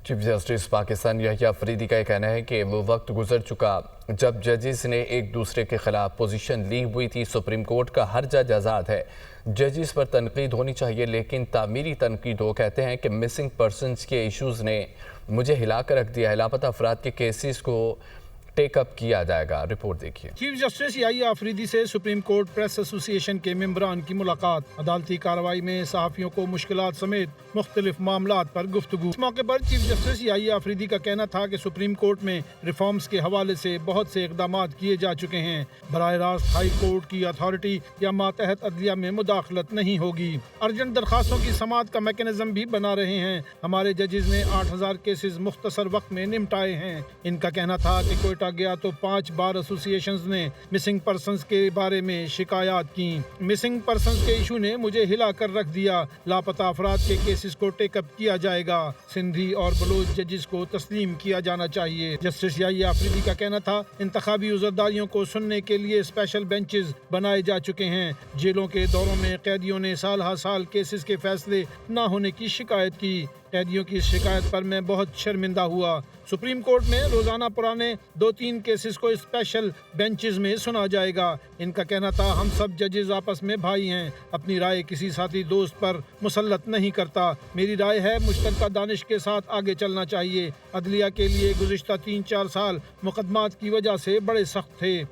Chief justice Pakistan Yahya Afridi का कहना है कि वो वक्त गुजर चुका जब जजेस ने एक दूसरे के खिलाफ पोजीशन ली हुई थी। सुप्रीम कोर्ट का हर जज आज़ाद है, जजेस पर तनकीद होनी चाहिए, लेकिन तामीरी तनकीद हो। कहते हैं कि मिसिंग पर्सनस के इश्यूज़ ने मुझे हिला कर रख दिया है, लापता अफराद के केसेस को टेक अप किया जाएगा। रिपोर्ट देखिए। चीफ जस्टिस याहिया अफरीदी से सुप्रीम कोर्ट प्रेस एसोसिएशन के मेंबरान की मुलाकात। अदालती कार्रवाई में सहाफ़ियों को मुश्किलात समेत मुख्तलिफ मामलात पर गुफ्तगू। इस मौके पर चीफ जस्टिस याहिया अफरीदी का कहना था कि सुप्रीम कोर्ट में रिफॉर्म्स के हवाले से बहुत से इकदाम किए जा चुके हैं। बराह रास्त हाई कोर्ट की अथॉरिटी या मातहत अदलिया में मुदाखलत नहीं होगी। अर्जेंट दरखास्तों की समाअत का मैकेनिज्म भी बना रहे हैं। हमारे जजेस ने 8000 केसेस मुख्तसर वक्त में निपटाए हैं। इनका कहना था कि कोयटा गया तो 5 बार एसोसिएशंस ने मिसिंग पर्संस के बारे में शिकायत की। मिसिंग पर्संस के इशू ने मुझे हिला कर रख दिया। लापता अफराद के केसेस को टेकअप किया जाएगा। सिंधी और बलोच जजेस को तस्लीम किया जाना चाहिए। जस्टिस याहिया अफरीदी का कहना था, इंतखाबी उज़रदारियों को सुनने के लिए स्पेशल बेंचेस बनाए जा चुके हैं। जेलों के दौरों में कैदियों ने साल हर साल केसेस के फैसले न होने की शिकायत की। कैदियों की शिकायत पर मैं बहुत शर्मिंदा हुआ। सुप्रीम कोर्ट में रोजाना पुराने 2-3 केसेस को स्पेशल बेंचेस में सुना जाएगा। इनका कहना था, हम सब जजेस आपस में भाई हैं, अपनी राय किसी साथी दोस्त पर मुसल्लत नहीं करता। मेरी राय है मुश्तरका दानिश के साथ आगे चलना चाहिए। अदलिया के लिए गुज़िश्ता 3-4 साल मुकदमात की वजह से बड़े सख्त थे।